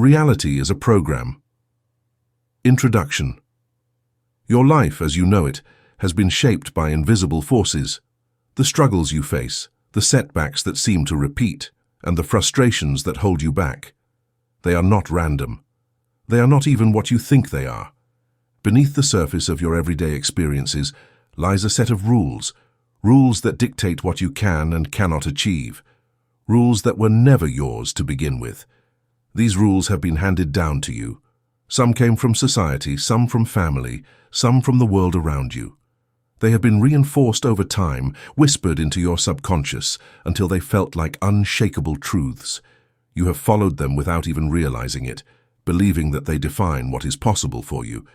Reality is a program. Introduction. Your life, as you know it, has been shaped by invisible forces. The struggles you face, the setbacks that seem to repeat, and the frustrations that hold you back. They are not random. They are not even what you think they are. Beneath the surface of your everyday experiences lies a set of rules that dictate what you can and cannot achieve. Rules that were never yours to begin with. These rules have been handed down to you. Some came from society, some from family, some from the world around you. They have been reinforced over time, whispered into your subconscious, until they felt like unshakable truths. You have followed them without even realizing it, believing that they define what is possible for you.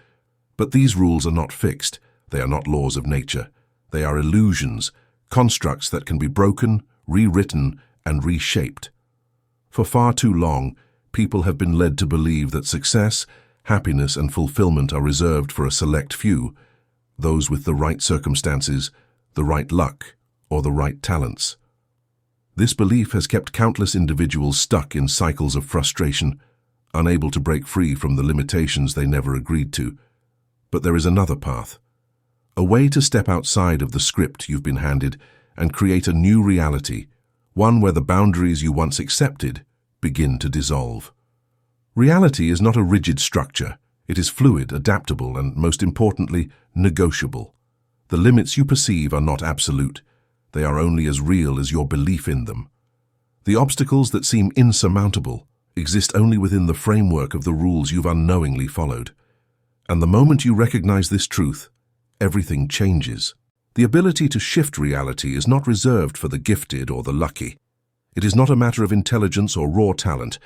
But these rules are not fixed. They are not laws of nature. They are illusions, constructs that can be broken, rewritten, and reshaped. For far too long, people have been led to believe that success, happiness, and fulfillment are reserved for a select few, those with the right circumstances, the right luck, or the right talents. This belief has kept countless individuals stuck in cycles of frustration, unable to break free from the limitations they never agreed to. But there is another path. A way to step outside of the script you've been handed and create a new reality, one where the boundaries you once accepted begin to dissolve. Reality is not a rigid structure. It is fluid, adaptable, and, most importantly, negotiable. The limits you perceive are not absolute. They are only as real as your belief in them. The obstacles that seem insurmountable exist only within the framework of the rules you've unknowingly followed. And the moment you recognize this truth, everything changes. The ability to shift reality is not reserved for the gifted or the lucky. It is not a matter of intelligence or raw talent.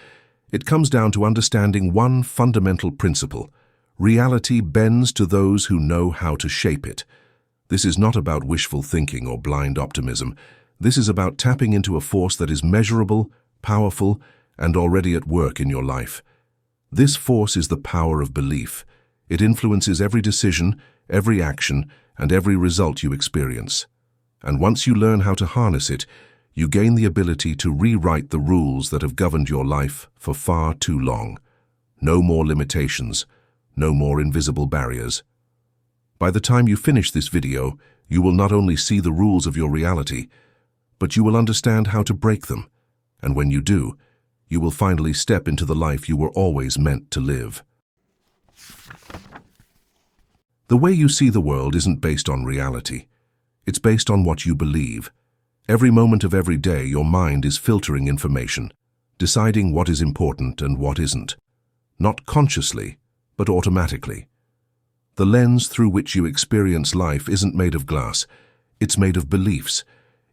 It comes down to understanding one fundamental principle. Reality bends to those who know how to shape it. This is not about wishful thinking or blind optimism. This is about tapping into a force that is measurable, powerful, and already at work in your life. This force is the power of belief. It influences every decision, every action, and every result you experience. And once you learn how to harness it, you gain the ability to rewrite the rules that have governed your life for far too long. No more limitations, no more invisible barriers. By the time you finish this video, you will not only see the rules of your reality, but you will understand how to break them. And when you do, you will finally step into the life you were always meant to live. The way you see the world isn't based on reality. It's based on what you believe. Every moment of every day, your mind is filtering information, deciding what is important and what isn't. Not consciously, but automatically. The lens through which you experience life isn't made of glass. It's made of beliefs.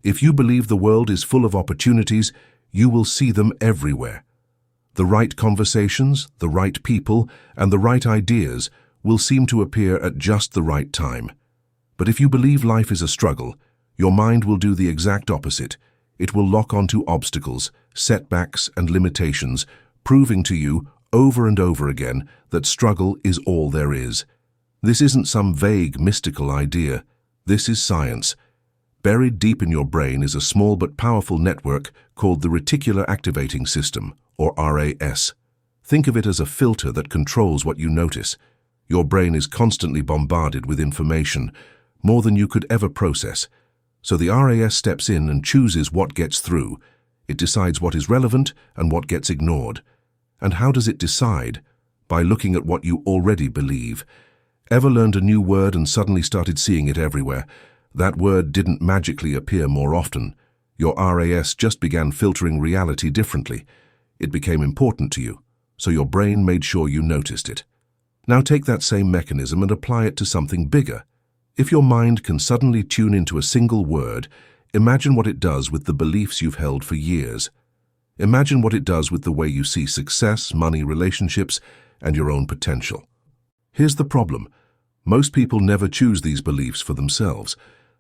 If you believe the world is full of opportunities, you will see them everywhere. The right conversations, the right people, and the right ideas will seem to appear at just the right time. But if you believe life is a struggle, your mind will do the exact opposite. It will lock onto obstacles, setbacks, and limitations, proving to you over and over again that struggle is all there is. This isn't some vague, mystical idea. This is science. Buried deep in your brain is a small but powerful network called the Reticular Activating System, or RAS. Think of it as a filter that controls what you notice. Your brain is constantly bombarded with information, more than you could ever process. So the RAS steps in and chooses what gets through. It decides what is relevant and what gets ignored. And how does it decide? By looking at what you already believe. Ever learned a new word and suddenly started seeing it everywhere? That word didn't magically appear more often. Your RAS just began filtering reality differently. It became important to you, so your brain made sure you noticed it. Now take that same mechanism and apply it to something bigger. If your mind can suddenly tune into a single word, imagine what it does with the beliefs you've held for years. Imagine what it does with the way you see success, money, relationships, and your own potential. Here's the problem. Most people never choose these beliefs for themselves.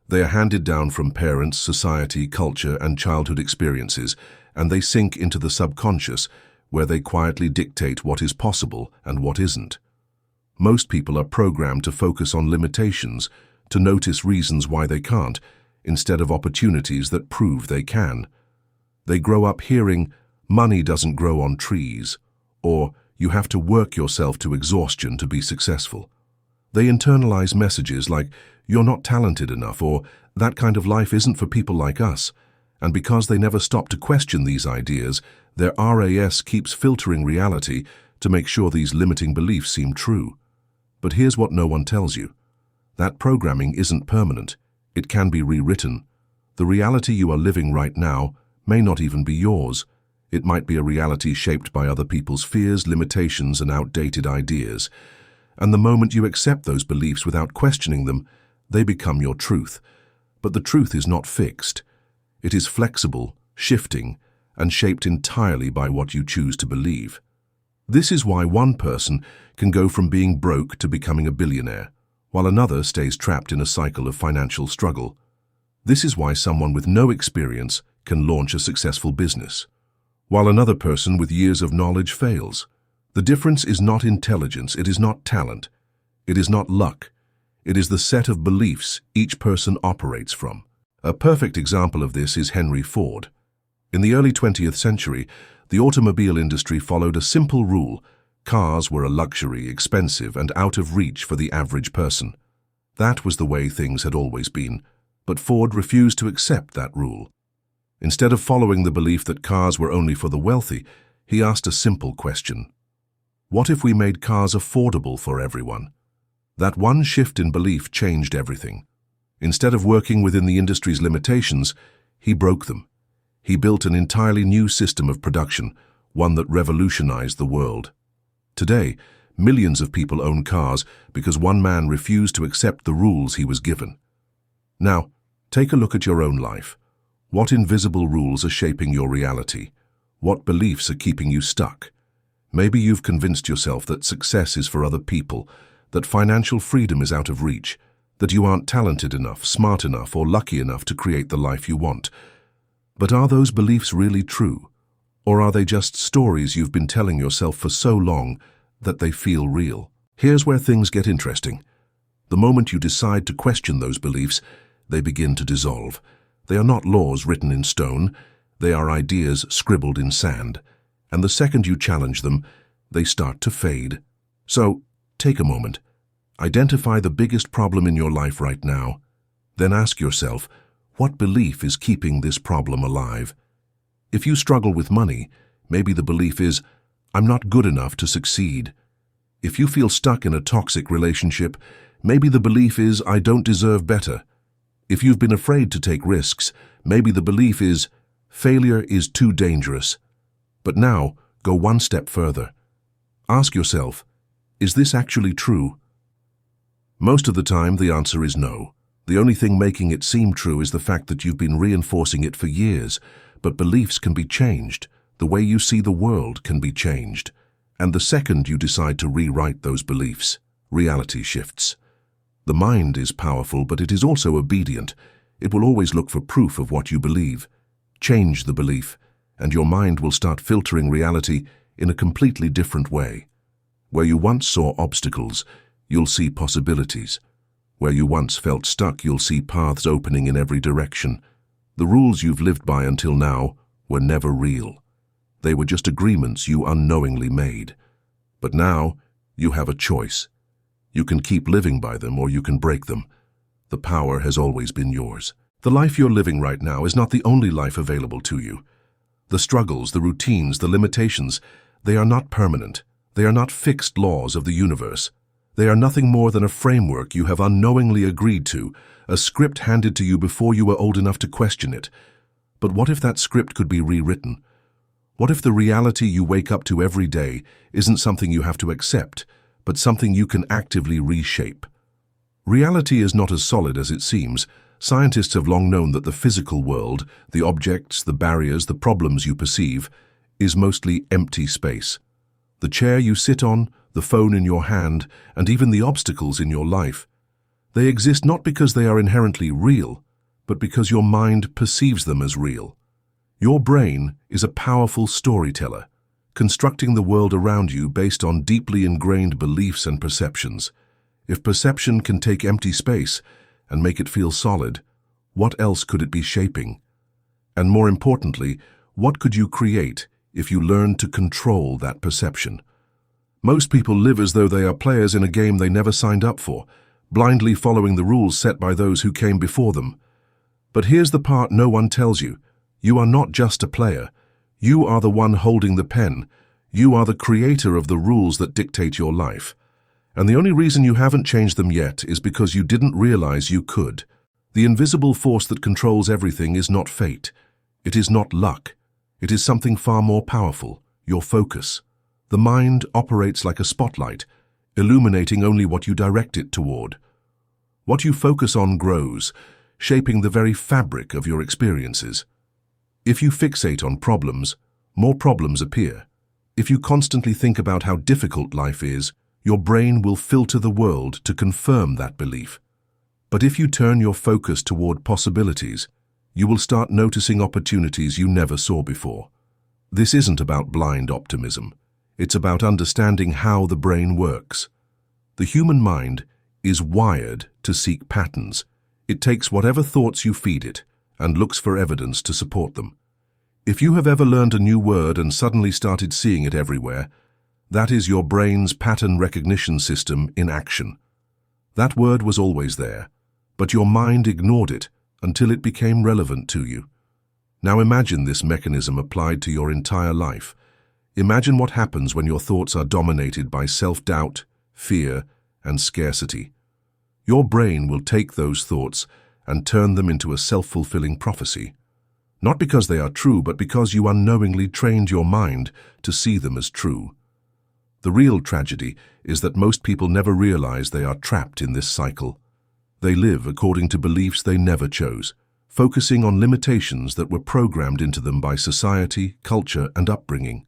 They are handed down from parents, society, culture, and childhood experiences, and they sink into the subconscious, where they quietly dictate what is possible and what isn't. Most people are programmed to focus on limitations, to notice reasons why they can't, instead of opportunities that prove they can. They grow up hearing, "Money doesn't grow on trees," or you have to work yourself to exhaustion to be successful. They internalize messages like, you're not talented enough, or that kind of life isn't for people like us. And because they never stop to question these ideas, their RAS keeps filtering reality to make sure these limiting beliefs seem true. But here's what no one tells you. That programming isn't permanent. It can be rewritten. The reality you are living right now may not even be yours. It might be a reality shaped by other people's fears, limitations, and outdated ideas. And the moment you accept those beliefs without questioning them, they become your truth. But the truth is not fixed. It is flexible, shifting, and shaped entirely by what you choose to believe. This is why one person can go from being broke to becoming a billionaire, while another stays trapped in a cycle of financial struggle. This is why someone with no experience can launch a successful business, while another person with years of knowledge fails. The difference is not intelligence, it is not talent, it is not luck. It is the set of beliefs each person operates from. A perfect example of this is Henry Ford. In the early 20th century, the automobile industry followed a simple rule. Cars were a luxury, expensive, and out of reach for the average person. That was the way things had always been, but Ford refused to accept that rule. Instead of following the belief that cars were only for the wealthy, he asked a simple question. What if we made cars affordable for everyone? That one shift in belief changed everything. Instead of working within the industry's limitations, he broke them. He built an entirely new system of production, one that revolutionized the world. Today, millions of people own cars because one man refused to accept the rules he was given. Now, take a look at your own life. What invisible rules are shaping your reality? What beliefs are keeping you stuck? Maybe you've convinced yourself that success is for other people, that financial freedom is out of reach, that you aren't talented enough, smart enough, or lucky enough to create the life you want. But are those beliefs really true? Or are they just stories you've been telling yourself for so long that they feel real? Here's where things get interesting. The moment you decide to question those beliefs, they begin to dissolve. They are not laws written in stone, they are ideas scribbled in sand. And the second you challenge them, they start to fade. So, take a moment. Identify the biggest problem in your life right now. Then ask yourself, what belief is keeping this problem alive? If you struggle with money, maybe the belief is, I'm not good enough to succeed. If you feel stuck in a toxic relationship, maybe the belief is, I don't deserve better. If you've been afraid to take risks, maybe the belief is, failure is too dangerous. But now, go one step further. Ask yourself, is this actually true? Most of the time, the answer is no. The only thing making it seem true is the fact that you've been reinforcing it for years. But beliefs can be changed. The way you see the world can be changed. And the second you decide to rewrite those beliefs, reality shifts. The mind is powerful, but it is also obedient. It will always look for proof of what you believe. Change the belief, and your mind will start filtering reality in a completely different way. Where you once saw obstacles, you'll see possibilities. Where you once felt stuck, you'll see paths opening in every direction. The rules you've lived by until now were never real. They were just agreements you unknowingly made. But now, you have a choice. You can keep living by them or you can break them. The power has always been yours. The life you're living right now is not the only life available to you. The struggles, the routines, the limitations, they are not permanent. They are not fixed laws of the universe. They are nothing more than a framework you have unknowingly agreed to, a script handed to you before you were old enough to question it. But what if that script could be rewritten? What if the reality you wake up to every day isn't something you have to accept, but something you can actively reshape? Reality is not as solid as it seems. Scientists have long known that the physical world, the objects, the barriers, the problems you perceive, is mostly empty space. The chair you sit on, the phone in your hand, and even the obstacles in your life. They exist not because they are inherently real, but because your mind perceives them as real. Your brain is a powerful storyteller, constructing the world around you based on deeply ingrained beliefs and perceptions. If perception can take empty space and make it feel solid, what else could it be shaping? And more importantly, what could you create if you learn to control that perception. Most people live as though they are players in a game they never signed up for, blindly following the rules set by those who came before them. But here's the part no one tells you. You are not just a player. You are the one holding the pen. You are the creator of the rules that dictate your life. And the only reason you haven't changed them yet is because you didn't realize you could. The invisible force that controls everything is not fate. It is not luck. It is something far more powerful, your focus. The mind operates like a spotlight, illuminating only what you direct it toward. What you focus on grows, shaping the very fabric of your experiences. If you fixate on problems, more problems appear. If you constantly think about how difficult life is, your brain will filter the world to confirm that belief. But if you turn your focus toward possibilities, you will start noticing opportunities you never saw before. This isn't about blind optimism. It's about understanding how the brain works. The human mind is wired to seek patterns. It takes whatever thoughts you feed it and looks for evidence to support them. If you have ever learned a new word and suddenly started seeing it everywhere, that is your brain's pattern recognition system in action. That word was always there, but your mind ignored it until it became relevant to you. Now imagine this mechanism applied to your entire life. Imagine what happens when your thoughts are dominated by self-doubt, fear, and scarcity. Your brain will take those thoughts and turn them into a self-fulfilling prophecy. Not because they are true, but because you unknowingly trained your mind to see them as true. The real tragedy is that most people never realize they are trapped in this cycle. They live according to beliefs they never chose, focusing on limitations that were programmed into them by society, culture, and upbringing.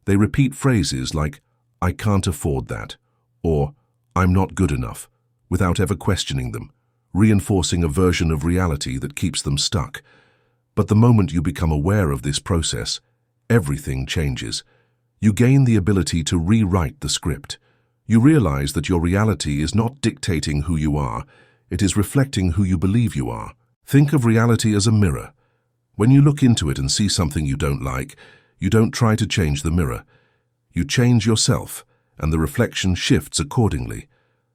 They repeat phrases like, "I can't afford that," or "I'm not good enough," without ever questioning them, reinforcing a version of reality that keeps them stuck. But the moment you become aware of this process, everything changes. You gain the ability to rewrite the script. You realize that your reality is not dictating who you are, it is reflecting who you believe you are. Think of reality as a mirror. When you look into it and see something you don't like, you don't try to change the mirror. You change yourself, and the reflection shifts accordingly.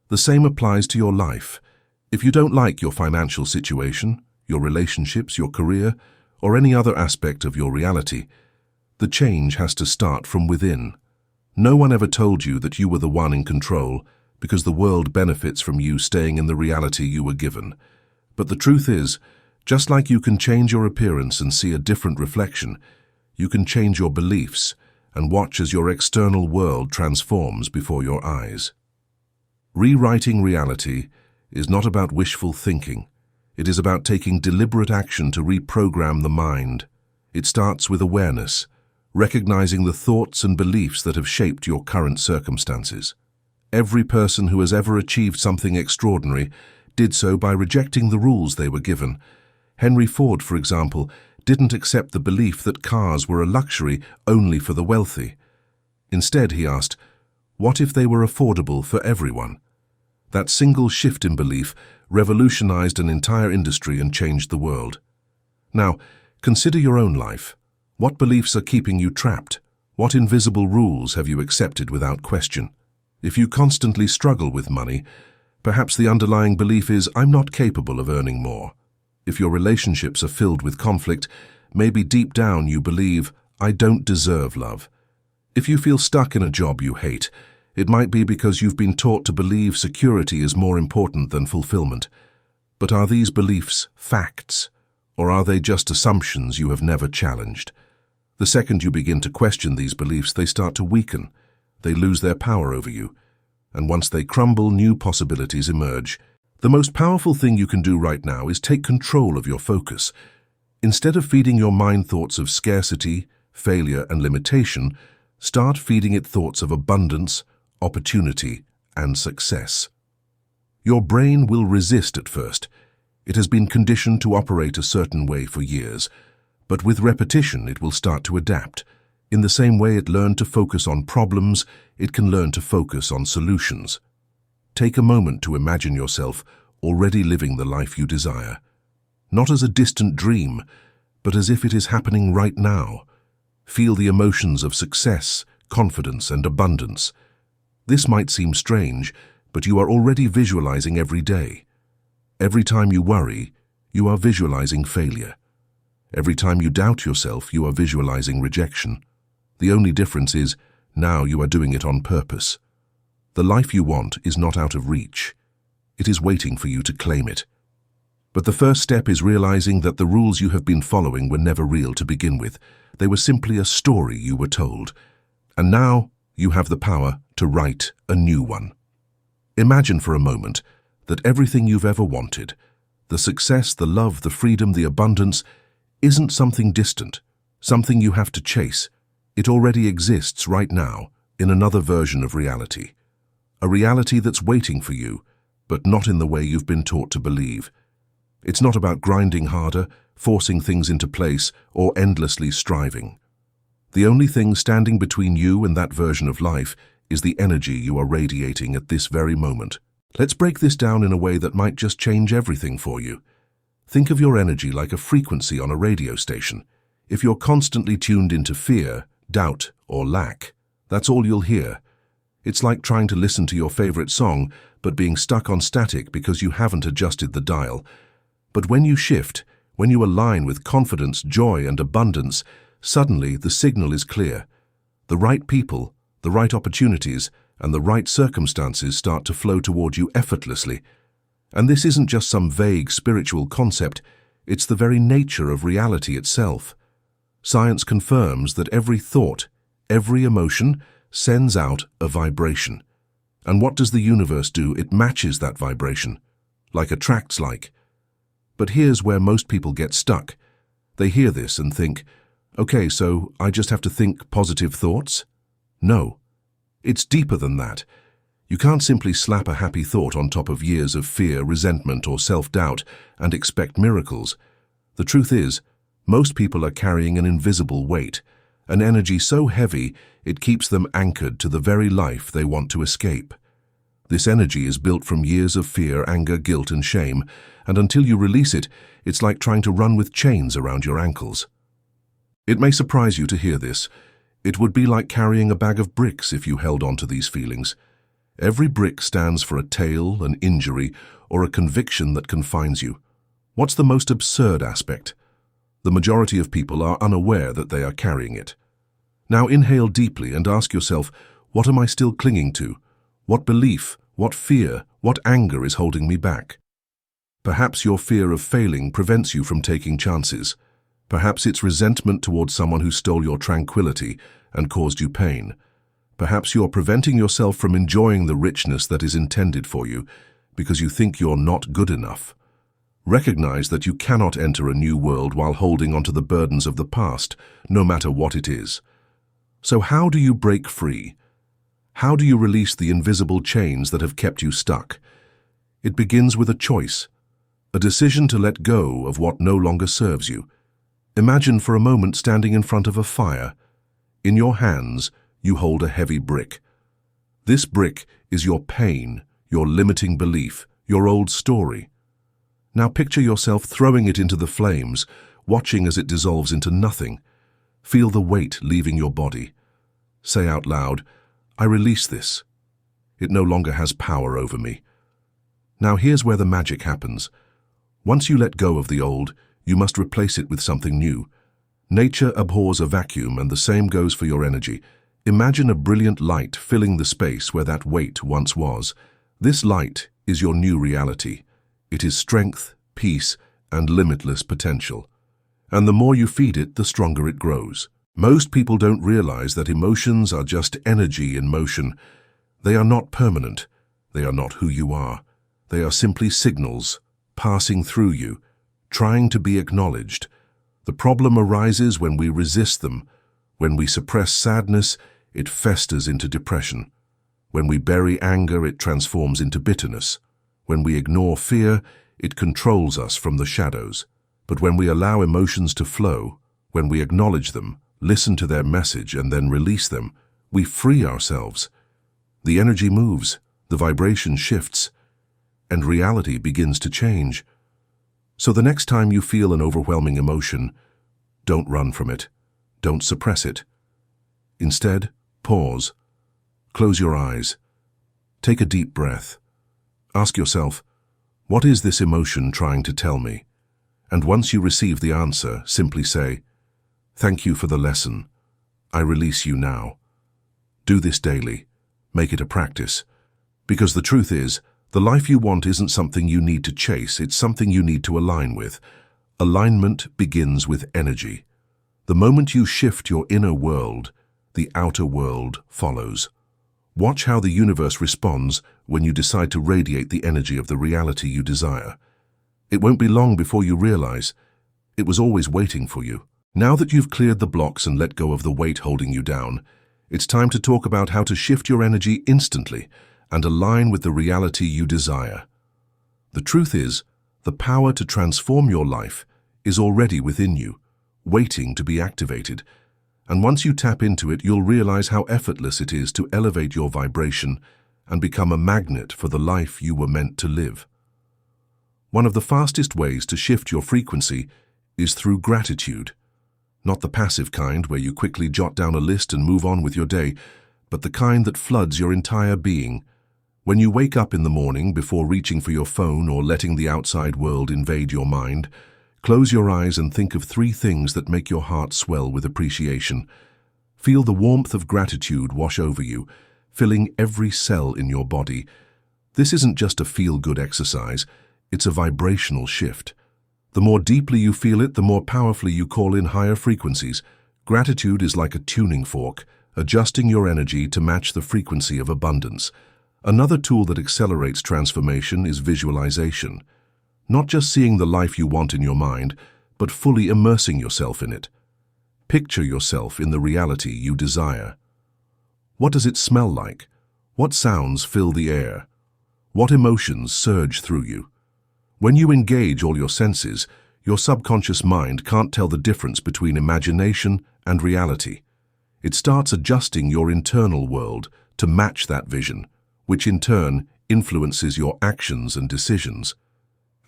The same applies to your life. If you don't like your financial situation, your relationships, your career, or any other aspect of your reality, the change has to start from within. No one ever told you that you were the one in control, because the world benefits from you staying in the reality you were given. But the truth is, just like you can change your appearance and see a different reflection, you can change your beliefs and watch as your external world transforms before your eyes. Rewriting reality is not about wishful thinking. It is about taking deliberate action to reprogram the mind. It starts with awareness, recognizing the thoughts and beliefs that have shaped your current circumstances. Every person who has ever achieved something extraordinary did so by rejecting the rules they were given. Henry Ford, for example, didn't accept the belief that cars were a luxury only for the wealthy. Instead, he asked, what if they were affordable for everyone? That single shift in belief revolutionized an entire industry and changed the world. Now, consider your own life. What beliefs are keeping you trapped? What invisible rules have you accepted without question? If you constantly struggle with money, perhaps the underlying belief is, "I'm not capable of earning more." If your relationships are filled with conflict, maybe deep down you believe, "I don't deserve love." If you feel stuck in a job you hate, it might be because you've been taught to believe security is more important than fulfillment. But are these beliefs facts, or are they just assumptions you have never challenged? The second you begin to question these beliefs, they start to weaken. They lose their power over you. And once they crumble, new possibilities emerge. The most powerful thing you can do right now is take control of your focus. Instead of feeding your mind thoughts of scarcity, failure, and limitation, start feeding it thoughts of abundance, opportunity, and success. Your brain will resist at first. It has been conditioned to operate a certain way for years, but with repetition it will start to adapt. In the same way it learned to focus on problems, it can learn to focus on solutions. Take a moment to imagine yourself already living the life you desire. Not as a distant dream, but as if it is happening right now. Feel the emotions of success, confidence, and abundance. This might seem strange, but you are already visualizing every day. Every time you worry, you are visualizing failure. Every time you doubt yourself, you are visualizing rejection. The only difference is, now you are doing it on purpose. The life you want is not out of reach. It is waiting for you to claim it. But the first step is realizing that the rules you have been following were never real to begin with. They were simply a story you were told. And now you have the power to write a new one. Imagine for a moment that everything you've ever wanted, the success, the love, the freedom, the abundance, isn't something distant, something you have to chase. It already exists right now in another version of reality. A reality that's waiting for you, but not in the way you've been taught to believe. It's not about grinding harder, forcing things into place, or endlessly striving. The only thing standing between you and that version of life is the energy you are radiating at this very moment. Let's break this down in a way that might just change everything for you. Think of your energy like a frequency on a radio station. If you're constantly tuned into fear, doubt, or lack, that's all you'll hear. It's like trying to listen to your favorite song, but being stuck on static because you haven't adjusted the dial. But when you shift, when you align with confidence, joy, and abundance, suddenly the signal is clear. The right people, the right opportunities, and the right circumstances start to flow toward you effortlessly. And this isn't just some vague spiritual concept, it's the very nature of reality itself. Science confirms that every thought, every emotion, sends out a vibration. And what does the universe do? It matches that vibration, like attracts like. But here's where most people get stuck. They hear this and think, okay, so I just have to think positive thoughts? No. It's deeper than that. You can't simply slap a happy thought on top of years of fear, resentment, or self-doubt and expect miracles. The truth is, most people are carrying an invisible weight, an energy so heavy it keeps them anchored to the very life they want to escape. This energy is built from years of fear, anger, guilt, and shame, and until you release it, it's like trying to run with chains around your ankles. It may surprise you to hear this. It would be like carrying a bag of bricks if you held on to these feelings. Every brick stands for a tale, an injury, or a conviction that confines you. What's the most absurd aspect? The majority of people are unaware that they are carrying it. Now inhale deeply and ask yourself, what am I still clinging to? What belief, what fear, what anger is holding me back? Perhaps your fear of failing prevents you from taking chances. Perhaps it's resentment towards someone who stole your tranquility and caused you pain. Perhaps you're preventing yourself from enjoying the richness that is intended for you because you think you're not good enough. Recognize that you cannot enter a new world while holding onto the burdens of the past, no matter what it is. So how do you break free? How do you release the invisible chains that have kept you stuck? It begins with a choice, a decision to let go of what no longer serves you. Imagine for a moment standing in front of a fire. In your hands, you hold a heavy brick. This brick is your pain, your limiting belief, your old story. Now picture yourself throwing it into the flames, watching as it dissolves into nothing. Feel the weight leaving your body. Say out loud, I release this. It no longer has power over me. Now here's where the magic happens. Once you let go of the old, you must replace it with something new. Nature abhors a vacuum, and the same goes for your energy. Imagine a brilliant light filling the space where that weight once was. This light is your new reality. It is strength, peace, and limitless potential. And the more you feed it, the stronger it grows. Most people don't realize that emotions are just energy in motion. They are not permanent. They are not who you are. They are simply signals, passing through you, trying to be acknowledged. The problem arises when we resist them. When we suppress sadness, it festers into depression. When we bury anger, it transforms into bitterness. When we ignore fear, it controls us from the shadows. But when we allow emotions to flow, when we acknowledge them, listen to their message, and then release them, we free ourselves. The energy moves, the vibration shifts, and reality begins to change. So the next time you feel an overwhelming emotion, don't run from it. Don't suppress it. Instead, pause. Close your eyes. Take a deep breath. Ask yourself, what is this emotion trying to tell me? And once you receive the answer, simply say, thank you for the lesson. I release you now. Do this daily. Make it a practice. Because the truth is, the life you want isn't something you need to chase, it's something you need to align with. Alignment begins with energy. The moment you shift your inner world, the outer world follows. Watch how the universe responds when you decide to radiate the energy of the reality you desire. It won't be long before you realize it was always waiting for you. Now that you've cleared the blocks and let go of the weight holding you down, it's time to talk about how to shift your energy instantly and align with the reality you desire. The truth is, the power to transform your life is already within you, waiting to be activated. And once you tap into it, you'll realize how effortless it is to elevate your vibration and become a magnet for the life you were meant to live. One of the fastest ways to shift your frequency is through gratitude. Not the passive kind where you quickly jot down a list and move on with your day, but the kind that floods your entire being. When you wake up in the morning, before reaching for your phone or letting the outside world invade your mind, close your eyes and think of 3 things that make your heart swell with appreciation. Feel the warmth of gratitude wash over you, filling every cell in your body. This isn't just a feel-good exercise, it's a vibrational shift. The more deeply you feel it, the more powerfully you call in higher frequencies. Gratitude is like a tuning fork, adjusting your energy to match the frequency of abundance. Another tool that accelerates transformation is visualization. Not just seeing the life you want in your mind, but fully immersing yourself in it. Picture yourself in the reality you desire. What does it smell like? What sounds fill the air? What emotions surge through you? When you engage all your senses, your subconscious mind can't tell the difference between imagination and reality. It starts adjusting your internal world to match that vision, which in turn influences your actions and decisions.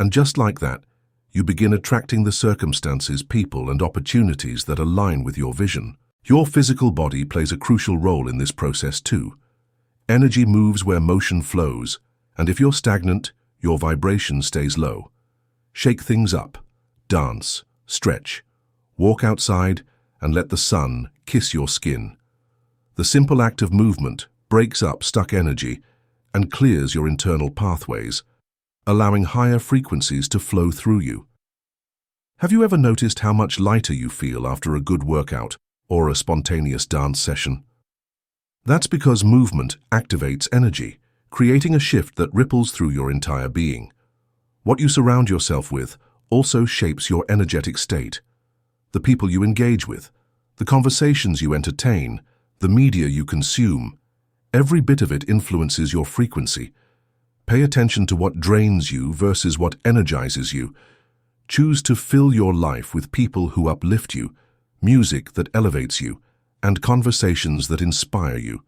And just like that, you begin attracting the circumstances, people, and opportunities that align with your vision. Your physical body plays a crucial role in this process too. Energy moves where motion flows, and if you're stagnant, your vibration stays low. Shake things up, dance, stretch, walk outside, and let the sun kiss your skin. The simple act of movement breaks up stuck energy and clears your internal pathways, allowing higher frequencies to flow through you. Have you ever noticed how much lighter you feel after a good workout or a spontaneous dance session? That's because movement activates energy, creating a shift that ripples through your entire being. What you surround yourself with also shapes your energetic state. The people you engage with, the conversations you entertain, the media you consume, every bit of it influences your frequency. Pay attention to what drains you versus what energizes you. Choose to fill your life with people who uplift you, music that elevates you, and conversations that inspire you.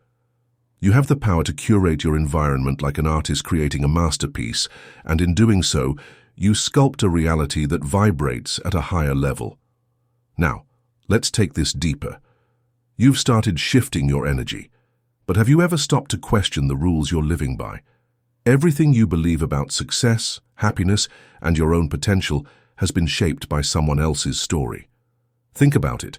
You have the power to curate your environment like an artist creating a masterpiece, and in doing so, you sculpt a reality that vibrates at a higher level. Now, let's take this deeper. You've started shifting your energy, but have you ever stopped to question the rules you're living by? Everything you believe about success, happiness, and your own potential has been shaped by someone else's story. Think about it.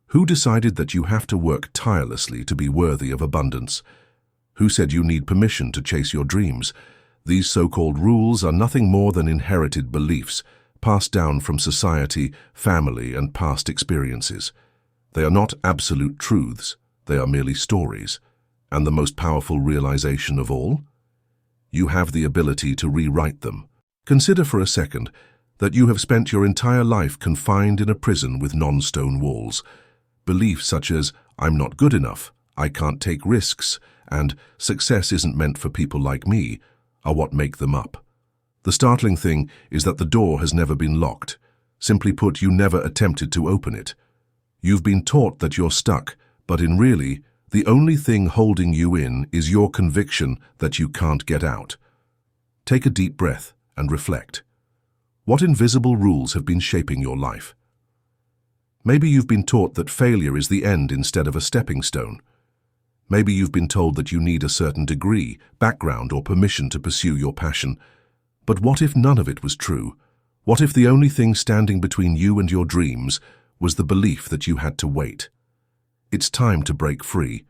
Who decided that you have to work tirelessly to be worthy of abundance? Who said you need permission to chase your dreams? These so-called rules are nothing more than inherited beliefs, passed down from society, family, and past experiences. They are not absolute truths, they are merely stories. And the most powerful realization of all? You have the ability to rewrite them. Consider for a second that you have spent your entire life confined in a prison with non-stone walls. Beliefs such as, I'm not good enough, I can't take risks, and success isn't meant for people like me, are what make them up. The startling thing is that the door has never been locked. Simply put, you never attempted to open it. You've been taught that you're stuck, but in really, the only thing holding you in is your conviction that you can't get out. Take a deep breath and reflect. What invisible rules have been shaping your life? Maybe you've been taught that failure is the end instead of a stepping stone. Maybe you've been told that you need a certain degree, background, or permission to pursue your passion. But what if none of it was true? What if the only thing standing between you and your dreams was the belief that you had to wait? It's time to break free.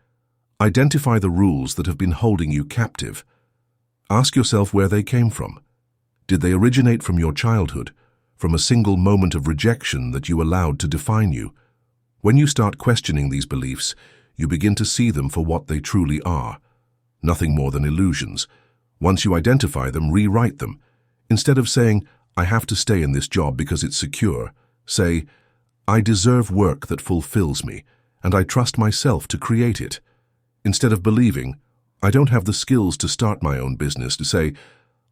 Identify the rules that have been holding you captive. Ask yourself where they came from. Did they originate from your childhood, from a single moment of rejection that you allowed to define you? When you start questioning these beliefs, you begin to see them for what they truly are, nothing more than illusions. Once you identify them, rewrite them. Instead of saying, "I have to stay in this job because it's secure," say, "I deserve work that fulfills me, and I trust myself to create it." Instead of believing, "I don't have the skills to start my own business," to say,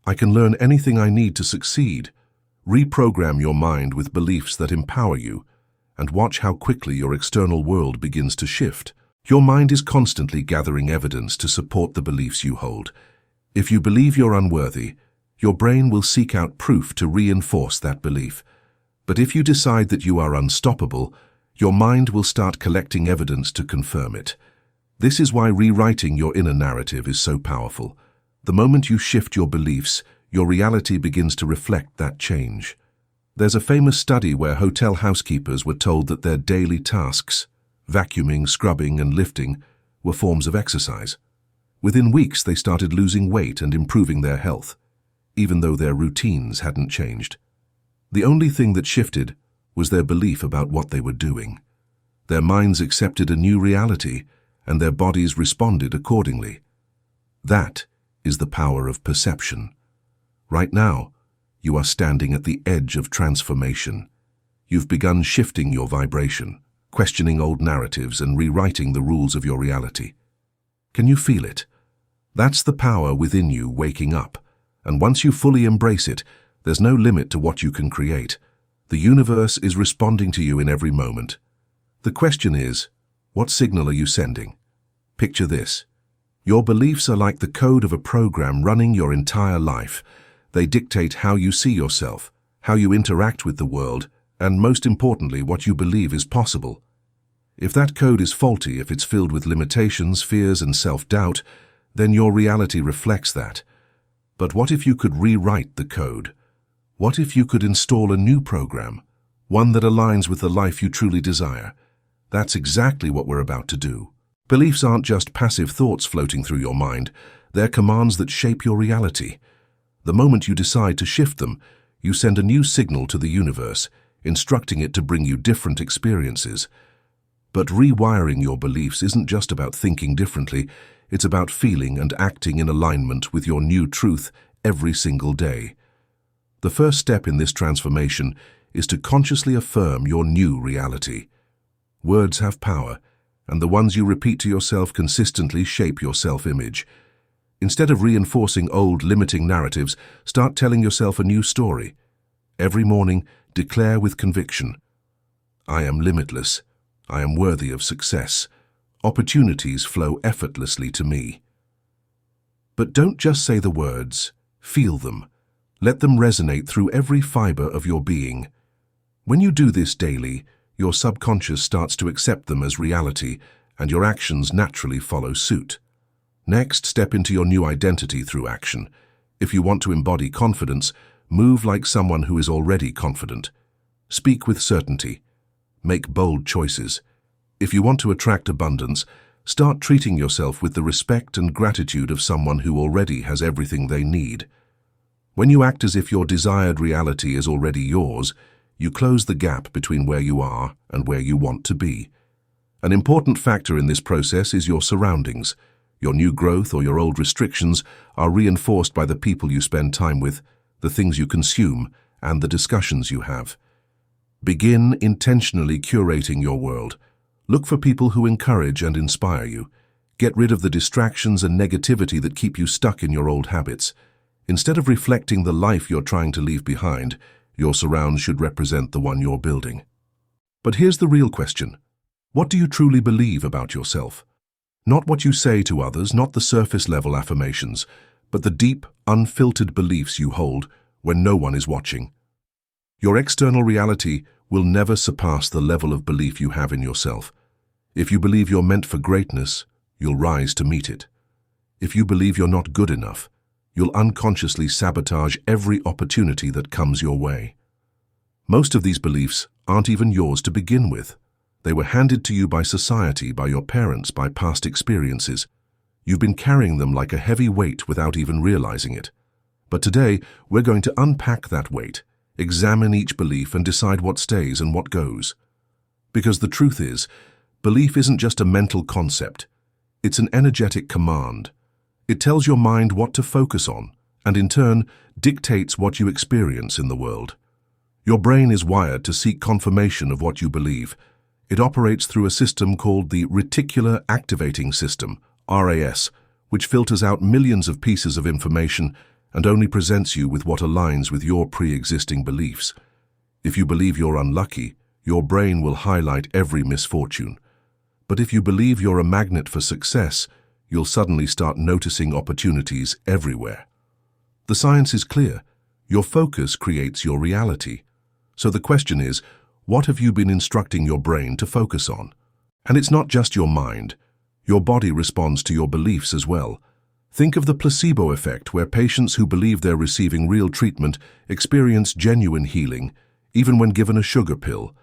"I can learn anything I need to succeed." Reprogram your mind with beliefs that empower you, and watch how quickly your external world begins to shift. Your mind is constantly gathering evidence to support the beliefs you hold. If you believe you're unworthy, your brain will seek out proof to reinforce that belief. But if you decide that you are unstoppable, your mind will start collecting evidence to confirm it. This is why rewriting your inner narrative is so powerful. The moment you shift your beliefs, your reality begins to reflect that change. There's a famous study where hotel housekeepers were told that their daily tasks, vacuuming, scrubbing, and lifting, were forms of exercise. Within weeks, they started losing weight and improving their health, even though their routines hadn't changed. The only thing that shifted was their belief about what they were doing. Their minds accepted a new reality, and their bodies responded accordingly. That is the power of perception. Right now, you are standing at the edge of transformation. You've begun shifting your vibration, questioning old narratives and rewriting the rules of your reality. Can you feel it? That's the power within you waking up, and once you fully embrace it, there's no limit to what you can create. The universe is responding to you in every moment. The question is, what signal are you sending? Picture this. Your beliefs are like the code of a program running your entire life. They dictate how you see yourself, how you interact with the world, and most importantly, what you believe is possible. If that code is faulty, if it's filled with limitations, fears, and self-doubt, then your reality reflects that. But what if you could rewrite the code? What if you could install a new program, one that aligns with the life you truly desire? That's exactly what we're about to do. Beliefs aren't just passive thoughts floating through your mind. They're commands that shape your reality. The moment you decide to shift them, you send a new signal to the universe, instructing it to bring you different experiences. But rewiring your beliefs isn't just about thinking differently. It's about feeling and acting in alignment with your new truth every single day. The first step in this transformation is to consciously affirm your new reality. Words have power, and the ones you repeat to yourself consistently shape your self-image. Instead of reinforcing old, limiting narratives, start telling yourself a new story. Every morning, declare with conviction, "I am limitless. I am worthy of success. Opportunities flow effortlessly to me." But don't just say the words, feel them. Let them resonate through every fiber of your being. When you do this daily, your subconscious starts to accept them as reality, and your actions naturally follow suit. Next, step into your new identity through action. If you want to embody confidence, move like someone who is already confident. Speak with certainty. Make bold choices. If you want to attract abundance, start treating yourself with the respect and gratitude of someone who already has everything they need. When you act as if your desired reality is already yours, you close the gap between where you are and where you want to be. An important factor in this process is your surroundings. Your new growth or your old restrictions are reinforced by the people you spend time with, the things you consume, and the discussions you have. Begin intentionally curating your world. Look for people who encourage and inspire you. Get rid of the distractions and negativity that keep you stuck in your old habits. Instead of reflecting the life you're trying to leave behind, your surrounds should represent the one you're building. But here's the real question. What do you truly believe about yourself? Not what you say to others, not the surface-level affirmations, but the deep, unfiltered beliefs you hold when no one is watching. Your external reality will never surpass the level of belief you have in yourself. If you believe you're meant for greatness, you'll rise to meet it. If you believe you're not good enough, you'll unconsciously sabotage every opportunity that comes your way. Most of these beliefs aren't even yours to begin with. They were handed to you by society, by your parents, by past experiences. You've been carrying them like a heavy weight without even realizing it. But today, we're going to unpack that weight, examine each belief and decide what stays and what goes. Because the truth is, belief isn't just a mental concept. It's an energetic command. It tells your mind what to focus on, and in turn, dictates what you experience in the world. Your brain is wired to seek confirmation of what you believe. It operates through a system called the Reticular Activating System, RAS, which filters out millions of pieces of information and only presents you with what aligns with your pre-existing beliefs. If you believe you're unlucky, your brain will highlight every misfortune. But if you believe you're a magnet for success, you'll suddenly start noticing opportunities everywhere. The science is clear. Your focus creates your reality. So the question is, what have you been instructing your brain to focus on? And it's not just your mind. Your body responds to your beliefs as well. Think of the placebo effect, where patients who believe they're receiving real treatment experience genuine healing, even when given a sugar pill.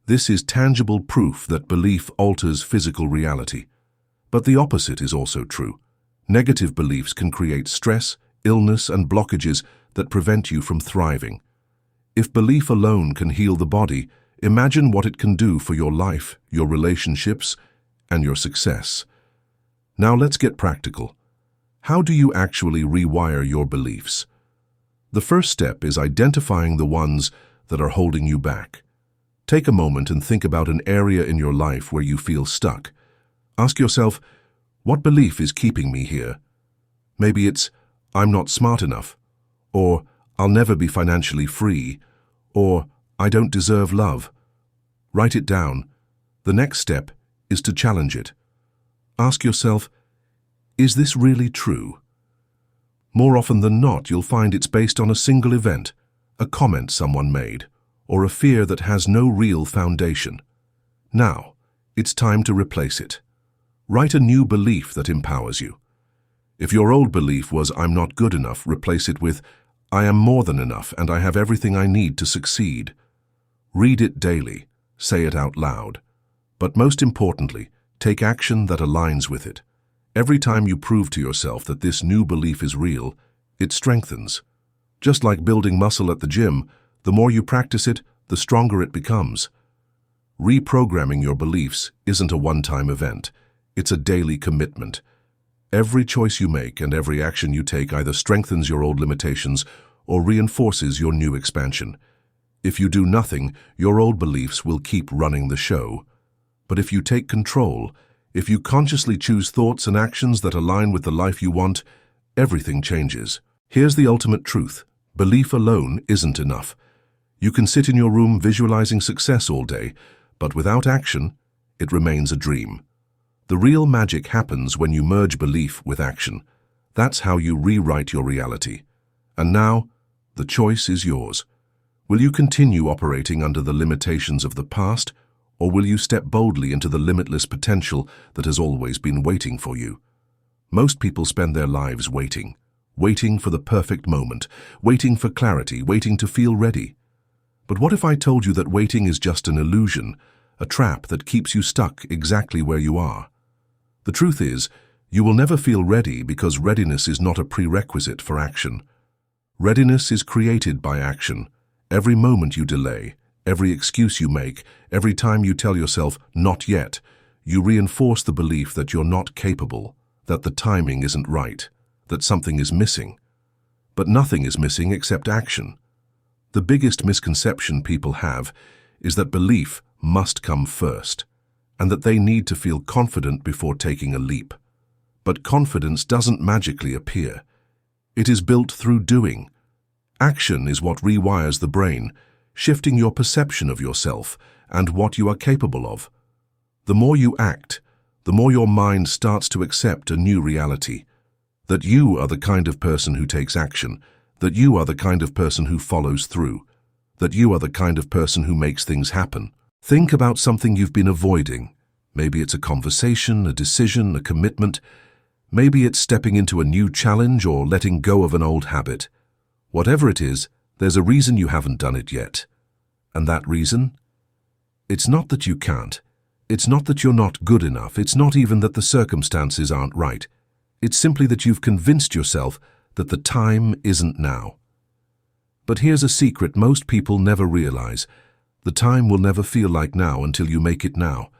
This is tangible proof that belief alters physical reality. But the opposite is also true. Negative beliefs can create stress, illness, and blockages that prevent you from thriving. If belief alone can heal the body, imagine what it can do for your life, your relationships, and your success. Now let's get practical. How do you actually rewire your beliefs? The first step is identifying the ones that are holding you back. Take a moment and think about an area in your life where you feel stuck. Ask yourself, what belief is keeping me here? Maybe it's, I'm not smart enough, or I'll never be financially free, or I don't deserve love. Write it down. The next step is to challenge it. Ask yourself, is this really true? More often than not, you'll find it's based on a single event, a comment someone made, or a fear that has no real foundation. Now, it's time to replace it. Write a new belief that empowers you. If your old belief was, I'm not good enough, replace it with, I am more than enough and I have everything I need to succeed. Read it daily. Say it out loud. But most importantly, take action that aligns with it. Every time you prove to yourself that this new belief is real, it strengthens. Just like building muscle at the gym, the more you practice it, the stronger it becomes. Reprogramming your beliefs isn't a one-time event. It's a daily commitment. Every choice you make and every action you take either strengthens your old limitations or reinforces your new expansion. If you do nothing, your old beliefs will keep running the show. But if you take control, if you consciously choose thoughts and actions that align with the life you want, everything changes. Here's the ultimate truth. Belief alone isn't enough. You can sit in your room visualizing success all day, but without action, it remains a dream. The real magic happens when you merge belief with action. That's how you rewrite your reality. And now, the choice is yours. Will you continue operating under the limitations of the past, or will you step boldly into the limitless potential that has always been waiting for you? Most people spend their lives waiting for the perfect moment, waiting for clarity, waiting to feel ready. But what if I told you that waiting is just an illusion, a trap that keeps you stuck exactly where you are? The truth is, you will never feel ready because readiness is not a prerequisite for action. Readiness is created by action. Every moment you delay, every excuse you make, every time you tell yourself, not yet, you reinforce the belief that you're not capable, that the timing isn't right, that something is missing. But nothing is missing except action. The biggest misconception people have is that belief must come first, and that they need to feel confident before taking a leap. But confidence doesn't magically appear. It is built through doing. Action is what rewires the brain, shifting your perception of yourself and what you are capable of. The more you act, the more your mind starts to accept a new reality. That you are the kind of person who takes action, that you are the kind of person who follows through, that you are the kind of person who makes things happen. Think about something you've been avoiding. Maybe it's a conversation, a decision, a commitment. Maybe it's stepping into a new challenge or letting go of an old habit. Whatever it is, there's a reason you haven't done it yet. And that reason? It's not that you can't. It's not that you're not good enough. It's not even that the circumstances aren't right. It's simply that you've convinced yourself that the time isn't now. But here's a secret most people never realize. The time will never feel like now until you make it now.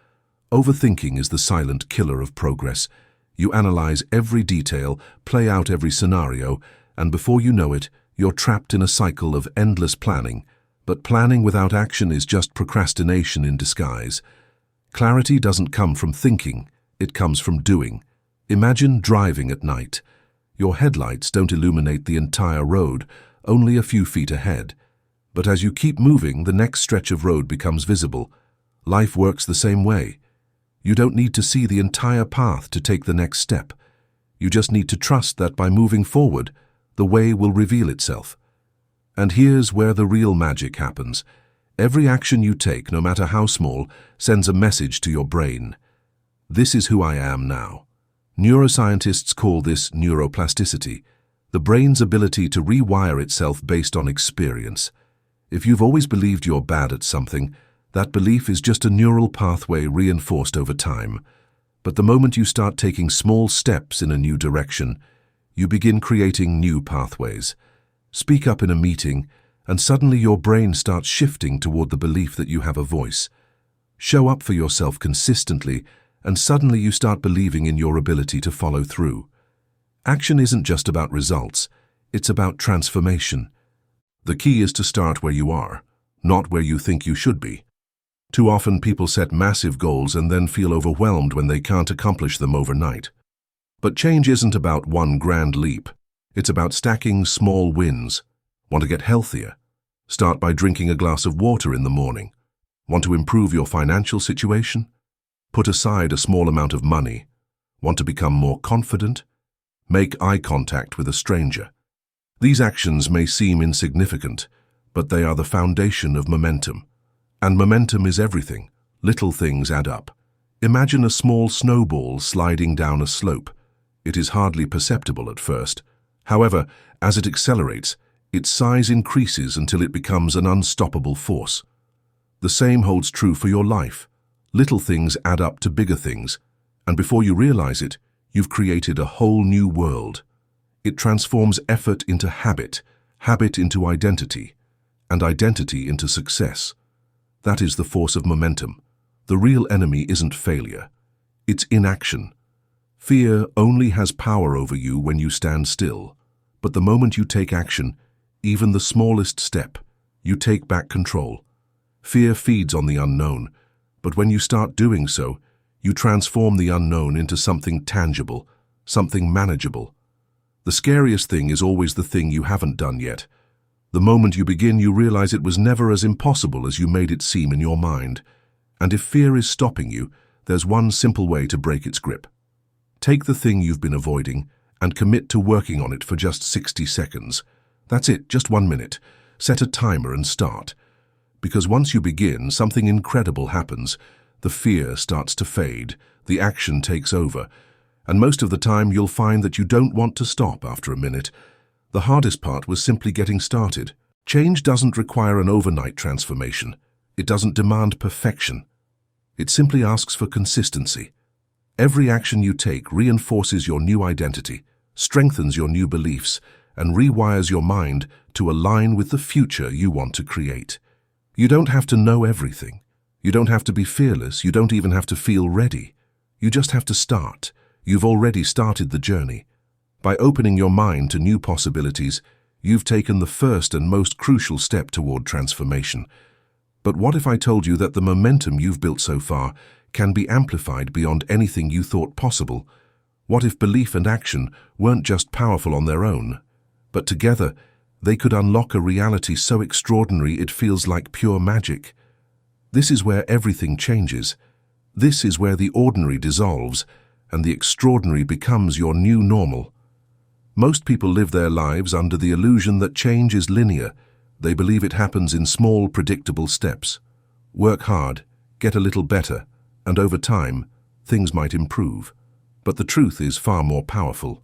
Overthinking is the silent killer of progress. You analyze every detail, play out every scenario, and before you know it, you're trapped in a cycle of endless planning. But planning without action is just procrastination in disguise. Clarity doesn't come from thinking, it comes from doing. Imagine driving at night. Your headlights don't illuminate the entire road, only a few feet ahead. But as you keep moving, the next stretch of road becomes visible. Life works the same way. You don't need to see the entire path to take the next step. You just need to trust that by moving forward, the way will reveal itself. And here's where the real magic happens. Every action you take, no matter how small, sends a message to your brain. This is who I am now. Neuroscientists call this neuroplasticity, the brain's ability to rewire itself based on experience. If you've always believed you're bad at something, that belief is just a neural pathway reinforced over time. But the moment you start taking small steps in a new direction, you begin creating new pathways. Speak up in a meeting, and suddenly your brain starts shifting toward the belief that you have a voice. Show up for yourself consistently, and suddenly you start believing in your ability to follow through. Action isn't just about results, it's about transformation. The key is to start where you are, not where you think you should be. Too often people set massive goals and then feel overwhelmed when they can't accomplish them overnight. But change isn't about one grand leap. It's about stacking small wins. Want to get healthier? Start by drinking a glass of water in the morning. Want to improve your financial situation? Put aside a small amount of money. Want to become more confident? Make eye contact with a stranger. These actions may seem insignificant, but they are the foundation of momentum. And momentum is everything. Little things add up. Imagine a small snowball sliding down a slope. It is hardly perceptible at first. However, as it accelerates, its size increases until it becomes an unstoppable force. The same holds true for your life. Little things add up to bigger things, and before you realize it, you've created a whole new world. It transforms effort into habit, habit into identity, and identity into success. That is the force of momentum. The real enemy isn't failure. It's inaction. Fear only has power over you when you stand still. But the moment you take action, even the smallest step, you take back control. Fear feeds on the unknown, but when you start doing so, you transform the unknown into something tangible, something manageable. The scariest thing is always the thing you haven't done yet. The moment you begin, you realize it was never as impossible as you made it seem in your mind. And if fear is stopping you, there's one simple way to break its grip. Take the thing you've been avoiding and commit to working on it for just 60 seconds. That's it, just 1 minute. Set a timer and start. Because once you begin, something incredible happens. The fear starts to fade, the action takes over, and most of the time you'll find that you don't want to stop after a minute. The hardest part was simply getting started. Change doesn't require an overnight transformation. It doesn't demand perfection. It simply asks for consistency. Every action you take reinforces your new identity, strengthens your new beliefs, and rewires your mind to align with the future you want to create. You don't have to know everything. You don't have to be fearless. You don't even have to feel ready. You just have to start. You've already started the journey. By opening your mind to new possibilities, you've taken the first and most crucial step toward transformation. But what if I told you that the momentum you've built so far can be amplified beyond anything you thought possible? What if belief and action weren't just powerful on their own, but together they could unlock a reality so extraordinary it feels like pure magic? This is where everything changes. This is where the ordinary dissolves and the extraordinary becomes your new normal. Most people live their lives under the illusion that change is linear. They believe it happens in small, predictable steps. Work hard, get a little better, and over time, things might improve. But the truth is far more powerful.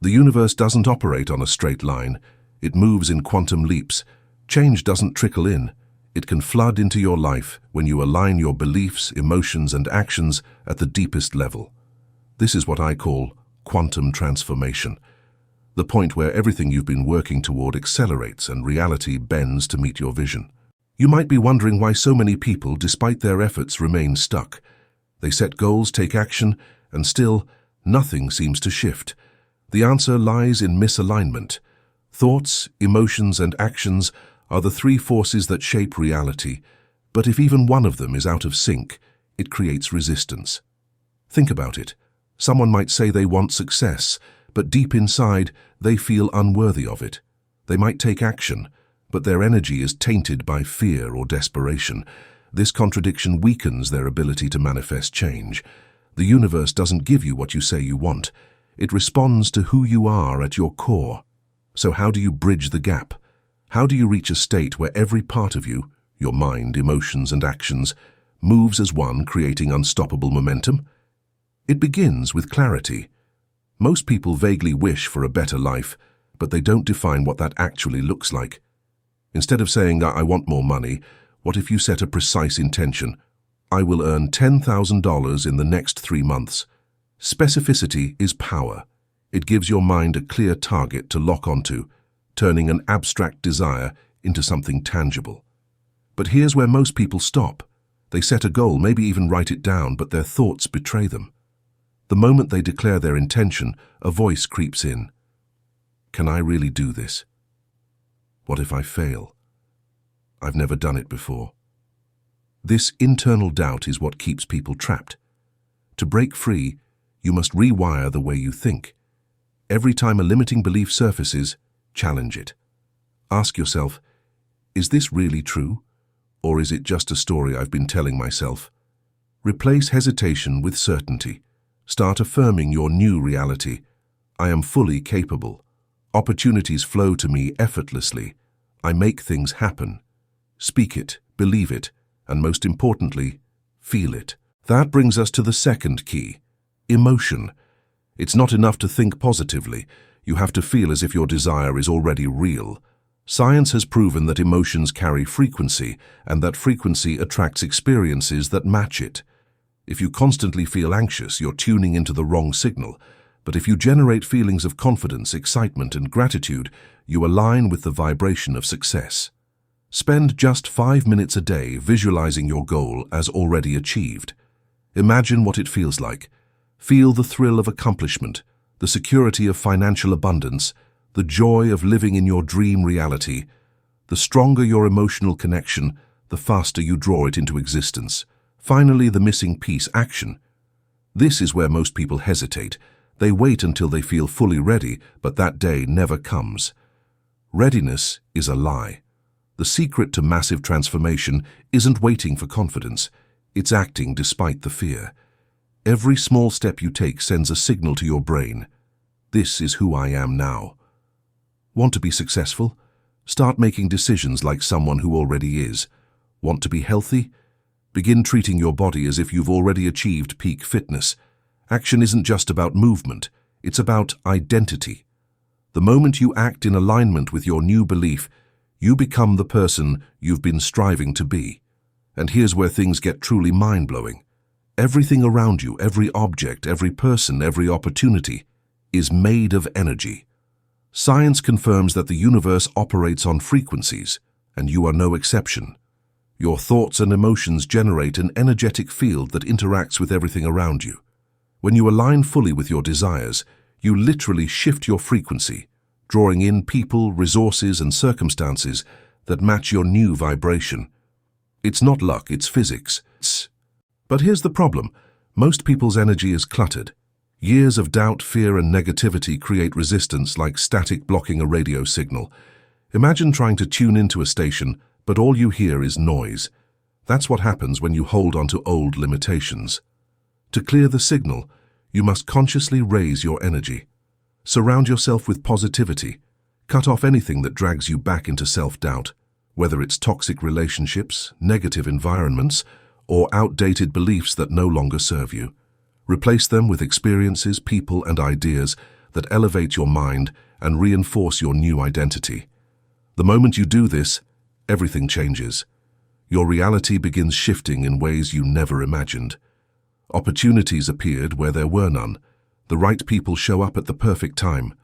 The universe doesn't operate on a straight line. It moves in quantum leaps. Change doesn't trickle in. It can flood into your life when you align your beliefs, emotions, and actions at the deepest level. This is what I call quantum transformation. The point where everything you've been working toward accelerates and reality bends to meet your vision. You might be wondering why so many people, despite their efforts, remain stuck. They set goals, take action, and still, nothing seems to shift. The answer lies in misalignment. Thoughts, emotions, and actions are the three forces that shape reality, but if even one of them is out of sync, it creates resistance. Think about it. Someone might say they want success, but deep inside, they feel unworthy of it. They might take action, but their energy is tainted by fear or desperation. This contradiction weakens their ability to manifest change. The universe doesn't give you what you say you want. It responds to who you are at your core. So how do you bridge the gap? How do you reach a state where every part of you, your mind, emotions, and actions, moves as one, creating unstoppable momentum? It begins with clarity. Most people vaguely wish for a better life, but they don't define what that actually looks like. Instead of saying, I want more money, what if you set a precise intention? I will earn $10,000 in the next 3 months. Specificity is power. It gives your mind a clear target to lock onto, turning an abstract desire into something tangible. But here's where most people stop. They set a goal, maybe even write it down, but their thoughts betray them. The moment they declare their intention, a voice creeps in. Can I really do this? What if I fail? I've never done it before. This internal doubt is what keeps people trapped. To break free, you must rewire the way you think. Every time a limiting belief surfaces, challenge it. Ask yourself, is this really true? Or is it just a story I've been telling myself? Replace hesitation with certainty. Start affirming your new reality. I am fully capable. Opportunities flow to me effortlessly. I make things happen. Speak it, believe it, and most importantly, feel it. That brings us to the second key, emotion. It's not enough to think positively. You have to feel as if your desire is already real. Science has proven that emotions carry frequency, and that frequency attracts experiences that match it. If you constantly feel anxious, you're tuning into the wrong signal. But if you generate feelings of confidence, excitement, and gratitude, you align with the vibration of success. Spend just 5 minutes a day visualizing your goal as already achieved. Imagine what it feels like. Feel the thrill of accomplishment, the security of financial abundance, the joy of living in your dream reality. The stronger your emotional connection, the faster you draw it into existence. Finally, the missing piece, action. This is where most people hesitate. They wait until they feel fully ready, but that day never comes. Readiness is a lie. The secret to massive transformation isn't waiting for confidence. It's acting despite the fear. Every small step you take sends a signal to your brain. This is who I am now. Want to be successful? Start making decisions like someone who already is. Want to be healthy? Begin treating your body as if you've already achieved peak fitness. Action isn't just about movement, it's about identity. The moment you act in alignment with your new belief, you become the person you've been striving to be. And here's where things get truly mind-blowing. Everything around you, every object, every person, every opportunity, is made of energy. Science confirms that the universe operates on frequencies, and you are no exception. Your thoughts and emotions generate an energetic field that interacts with everything around you. When you align fully with your desires, you literally shift your frequency, drawing in people, resources, and circumstances that match your new vibration. It's not luck, it's physics. But here's the problem. Most people's energy is cluttered. Years of doubt, fear, and negativity create resistance like static blocking a radio signal. Imagine trying to tune into a station, but all you hear is noise. That's what happens when you hold onto old limitations. To clear the signal, you must consciously raise your energy. Surround yourself with positivity. Cut off anything that drags you back into self-doubt, whether it's toxic relationships, negative environments, or outdated beliefs that no longer serve you. Replace them with experiences, people, and ideas that elevate your mind and reinforce your new identity. The moment you do this, everything changes. Your reality begins shifting in ways you never imagined. Opportunities appeared where there were none. The right people show up at the perfect time.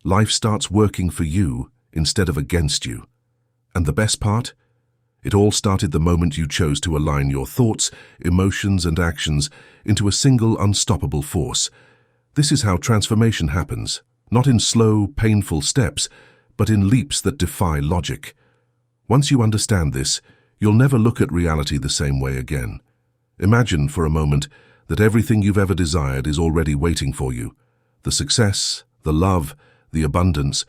Life starts working for you instead of against you. And the best part? It all started the moment you chose to align your thoughts, emotions, and actions into a single unstoppable force. This is how transformation happens, not in slow, painful steps, but in leaps that defy logic. Once you understand this, you'll never look at reality the same way again. Imagine for a moment that everything you've ever desired is already waiting for you. The success, the love, the abundance.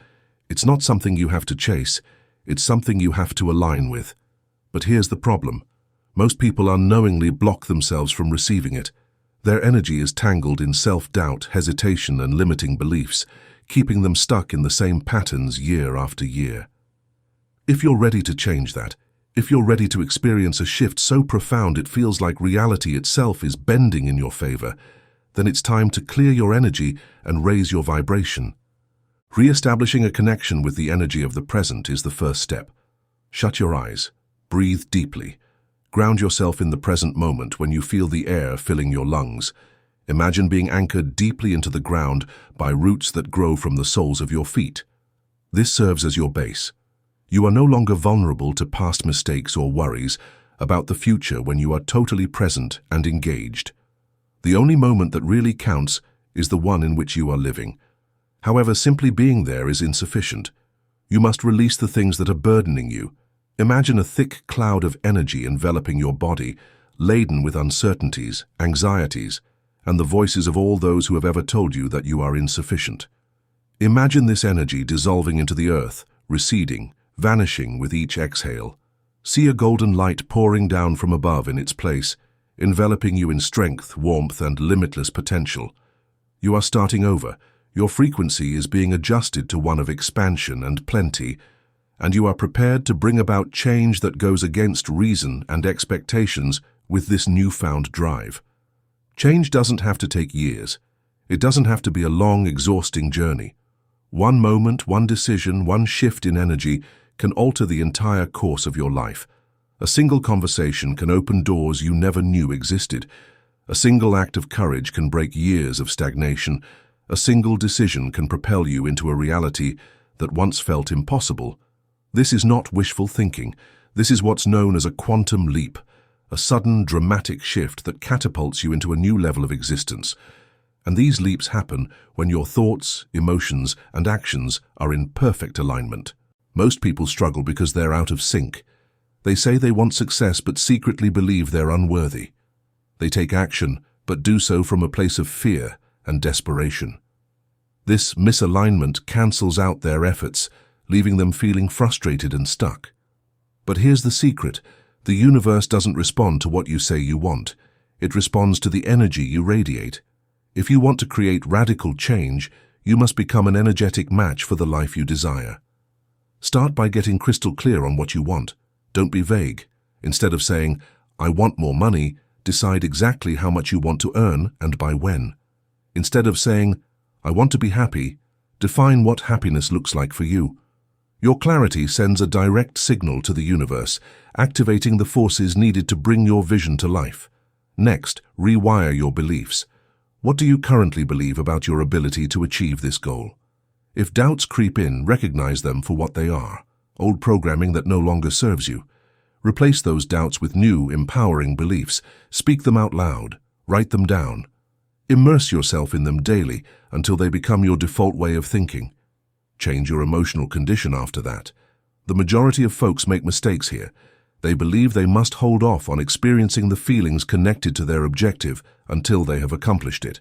It's not something you have to chase, it's something you have to align with. But here's the problem. Most people unknowingly block themselves from receiving it. Their energy is tangled in self-doubt, hesitation, and limiting beliefs, keeping them stuck in the same patterns year after year. If you're ready to change that, if you're ready to experience a shift so profound it feels like reality itself is bending in your favor, then it's time to clear your energy and raise your vibration. Re-establishing a connection with the energy of the present is the first step. Shut your eyes, breathe deeply, ground yourself in the present moment when you feel the air filling your lungs. Imagine being anchored deeply into the ground by roots that grow from the soles of your feet. This serves as your base. You are no longer vulnerable to past mistakes or worries about the future when you are totally present and engaged. The only moment that really counts is the one in which you are living. However, simply being there is insufficient. You must release the things that are burdening you. Imagine a thick cloud of energy enveloping your body, laden with uncertainties, anxieties, and the voices of all those who have ever told you that you are insufficient. Imagine this energy dissolving into the earth, receding, vanishing with each exhale. See a golden light pouring down from above in its place, enveloping you in strength, warmth, and limitless potential. You are starting over. Your frequency is being adjusted to one of expansion and plenty, and you are prepared to bring about change that goes against reason and expectations with this newfound drive. Change doesn't have to take years. It doesn't have to be a long, exhausting journey. One moment, one decision, one shift in energy can alter the entire course of your life. A single conversation can open doors you never knew existed. A single act of courage can break years of stagnation. A single decision can propel you into a reality that once felt impossible. This is not wishful thinking. This is what's known as a quantum leap, a sudden, dramatic shift that catapults you into a new level of existence. And these leaps happen when your thoughts, emotions, and actions are in perfect alignment. Most people struggle because they're out of sync. They say they want success but secretly believe they're unworthy. They take action but do so from a place of fear and desperation. This misalignment cancels out their efforts, leaving them feeling frustrated and stuck. But here's the secret. The universe doesn't respond to what you say you want. It responds to the energy you radiate. If you want to create radical change, you must become an energetic match for the life you desire. Start by getting crystal clear on what you want. Don't be vague. Instead of saying, "I want more money," decide exactly how much you want to earn and by when. Instead of saying, "I want to be happy," define what happiness looks like for you. Your clarity sends a direct signal to the universe, activating the forces needed to bring your vision to life. Next, rewire your beliefs. What do you currently believe about your ability to achieve this goal? If doubts creep in, recognize them for what they are, old programming that no longer serves you. Replace those doubts with new, empowering beliefs. Speak them out loud. Write them down. Immerse yourself in them daily until they become your default way of thinking. Change your emotional condition after that. The majority of folks make mistakes here. They believe they must hold off on experiencing the feelings connected to their objective until they have accomplished it.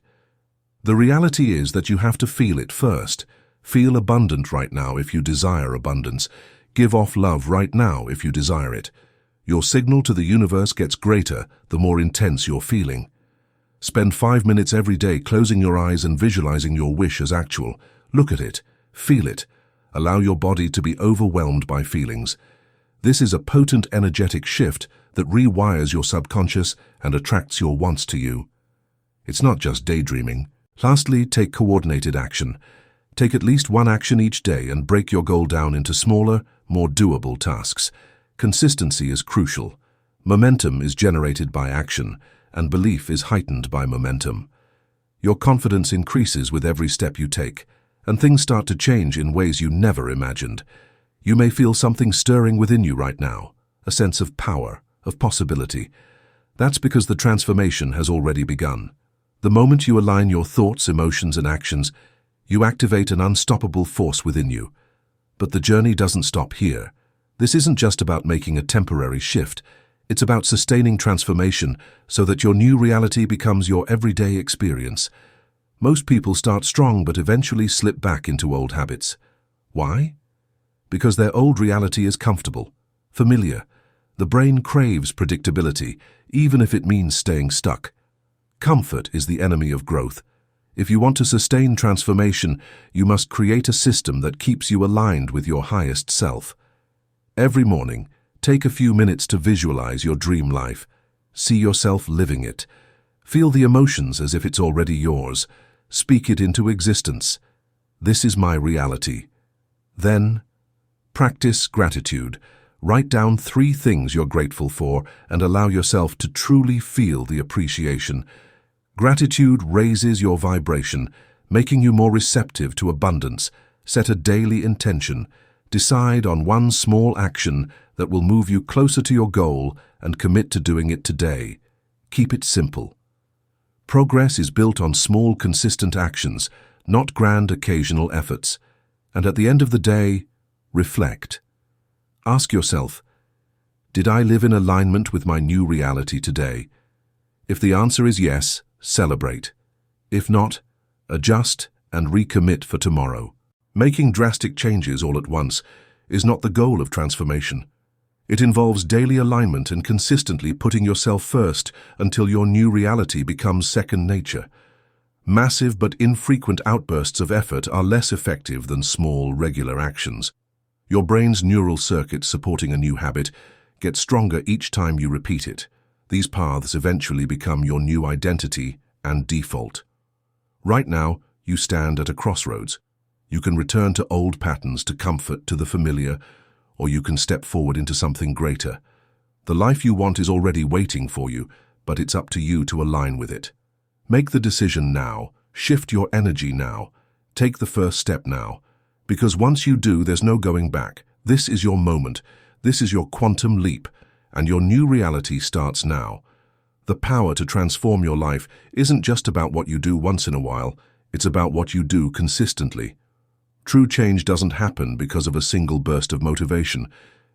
The reality is that you have to feel it first. Feel abundant right now if you desire abundance. Give off love right now if you desire it. Your signal to the universe gets greater the more intense you're feeling. Spend 5 minutes every day closing your eyes and visualizing your wish as actual. Look at it, feel it, Allow your body to be overwhelmed by feelings. This is a potent energetic shift that rewires your subconscious and attracts your wants to you. It's not just daydreaming. Lastly, take coordinated action. Take at least one action each day and break your goal down into smaller, more doable tasks. Consistency is crucial. Momentum is generated by action, and belief is heightened by momentum. Your confidence increases with every step you take, and things start to change in ways you never imagined. You may feel something stirring within you right now, a sense of power, of possibility. That's because the transformation has already begun. The moment you align your thoughts, emotions, and actions, you activate an unstoppable force within you. But the journey doesn't stop here. This isn't just about making a temporary shift. It's about sustaining transformation so that your new reality becomes your everyday experience. Most people start strong but eventually slip back into old habits. Why? Because their old reality is comfortable, familiar. The brain craves predictability, even if it means staying stuck. Comfort is the enemy of growth. If you want to sustain transformation, you must create a system that keeps you aligned with your highest self. Every morning, take a few minutes to visualize your dream life. See yourself living it. Feel the emotions as if it's already yours. Speak it into existence. This is my reality. Then, practice gratitude. Write down 3 things you're grateful for and allow yourself to truly feel the appreciation. Gratitude raises your vibration, making you more receptive to abundance. Set a daily intention. Decide on one small action that will move you closer to your goal and commit to doing it today. Keep it simple. Progress is built on small, consistent actions, not grand, occasional efforts. And at the end of the day, reflect. Ask yourself, did I live in alignment with my new reality today? If the answer is yes, celebrate. If not, adjust and recommit for tomorrow. Making drastic changes all at once is not the goal of transformation. It involves daily alignment and consistently putting yourself first until your new reality becomes second nature. Massive but infrequent outbursts of effort are less effective than small, regular actions. Your brain's neural circuits supporting a new habit get stronger each time you repeat it. These paths eventually become your new identity and default. Right now, you stand at a crossroads. You can return to old patterns, to comfort, to the familiar, or you can step forward into something greater. The life you want is already waiting for you, but it's up to you to align with it. Make the decision now. Shift your energy now. Take the first step now. Because once you do, there's no going back. This is your moment. This is your quantum leap. And your new reality starts now. The power to transform your life isn't just about what you do once in a while. It's about what you do consistently. True change doesn't happen because of a single burst of motivation.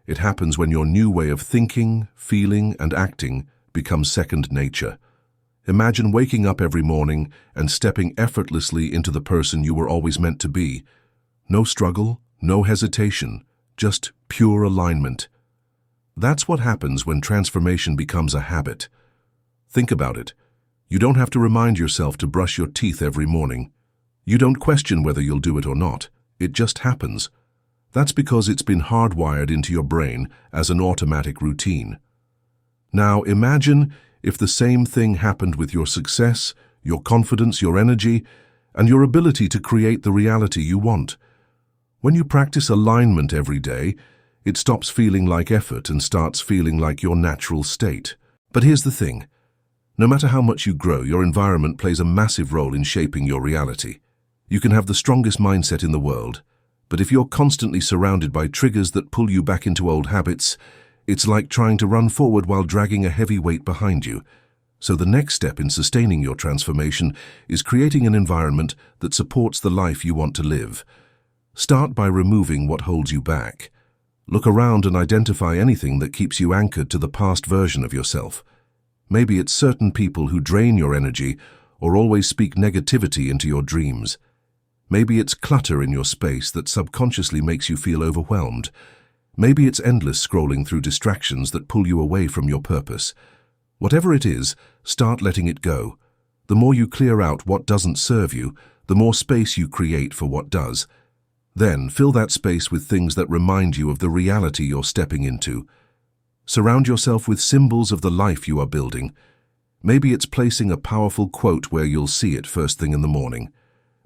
It happens when your new way of thinking, feeling, and acting becomes second nature. Imagine waking up every morning and stepping effortlessly into the person you were always meant to be. No struggle, no hesitation, just pure alignment. That's what happens when transformation becomes a habit. Think about it. You don't have to remind yourself to brush your teeth every morning. You don't question whether you'll do it or not. It just happens. That's because it's been hardwired into your brain as an automatic routine. Now imagine if the same thing happened with your success, your confidence, your energy, and your ability to create the reality you want. When you practice alignment every day, it stops feeling like effort and starts feeling like your natural state. But here's the thing. No matter how much you grow, your environment plays a massive role in shaping your reality. You can have the strongest mindset in the world, but if you're constantly surrounded by triggers that pull you back into old habits, it's like trying to run forward while dragging a heavy weight behind you. So the next step in sustaining your transformation is creating an environment that supports the life you want to live. Start by removing what holds you back. Look around and identify anything that keeps you anchored to the past version of yourself. Maybe it's certain people who drain your energy or always speak negativity into your dreams. Maybe it's clutter in your space that subconsciously makes you feel overwhelmed. Maybe it's endless scrolling through distractions that pull you away from your purpose. Whatever it is, start letting it go. The more you clear out what doesn't serve you, the more space you create for what does. Then, fill that space with things that remind you of the reality you're stepping into. Surround yourself with symbols of the life you are building. Maybe it's placing a powerful quote where you'll see it first thing in the morning.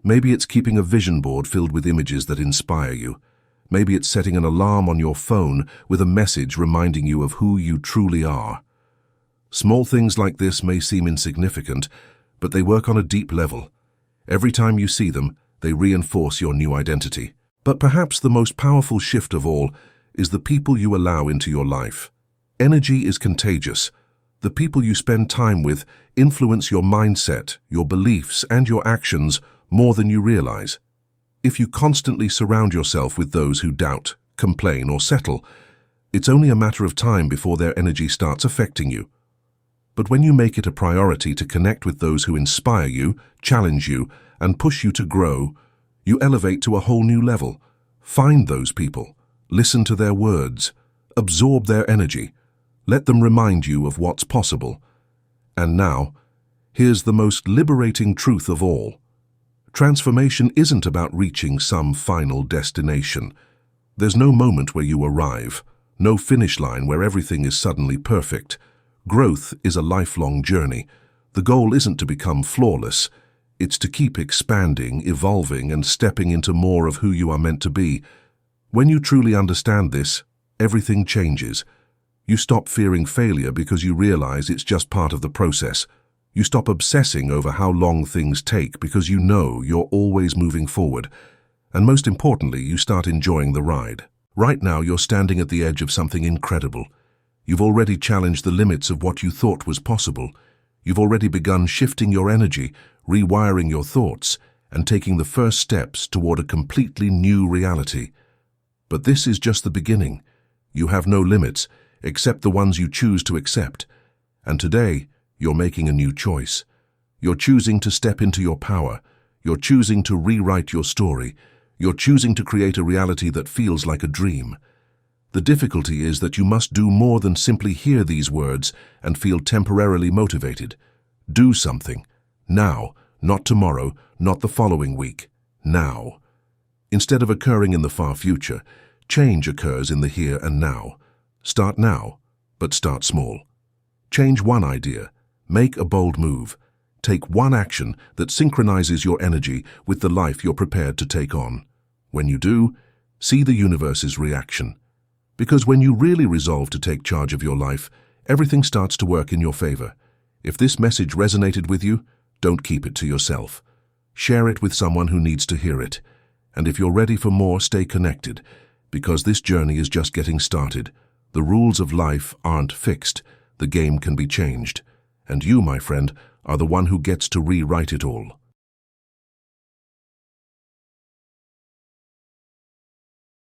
Maybe it's keeping a vision board filled with images that inspire you. Maybe it's setting an alarm on your phone with a message reminding you of who you truly are. Small things like this may seem insignificant, but they work on a deep level. Every time you see them, they reinforce your new identity. But perhaps the most powerful shift of all is the people you allow into your life. Energy is contagious. The people you spend time with influence your mindset, your beliefs, and your actions more than you realize. If you constantly surround yourself with those who doubt, complain, or settle, it's only a matter of time before their energy starts affecting you. But when you make it a priority to connect with those who inspire you, challenge you, and push you to grow, you elevate to a whole new level. Find those people, listen to their words, absorb their energy, let them remind you of what's possible. And now, here's the most liberating truth of all. Transformation isn't about reaching some final destination. There's no moment where you arrive, no finish line where everything is suddenly perfect. Growth is a lifelong journey. The goal isn't to become flawless. It's to keep expanding, evolving, and stepping into more of who you are meant to be. When you truly understand this, everything changes. You stop fearing failure because you realize it's just part of the process. You stop obsessing over how long things take because you know you're always moving forward. And most importantly, you start enjoying the ride. Right now, you're standing at the edge of something incredible. You've already challenged the limits of what you thought was possible. You've already begun shifting your energy, rewiring your thoughts, and taking the first steps toward a completely new reality. But this is just the beginning. You have no limits, except the ones you choose to accept. And today, you're making a new choice. You're choosing to step into your power. You're choosing to rewrite your story. You're choosing to create a reality that feels like a dream. The difficulty is that you must do more than simply hear these words and feel temporarily motivated. Do something. Now, not tomorrow, not the following week. Now. Instead of occurring in the far future, change occurs in the here and now. Start now, but start small. Change one idea. Make a bold move. Take one action that synchronizes your energy with the life you're prepared to take on. When you do, see the universe's reaction. Because when you really resolve to take charge of your life, everything starts to work in your favor. If this message resonated with you, don't keep it to yourself. Share it with someone who needs to hear it. And if you're ready for more, stay connected, because this journey is just getting started. The rules of life aren't fixed. The game can be changed. And you, my friend, are the one who gets to rewrite it all.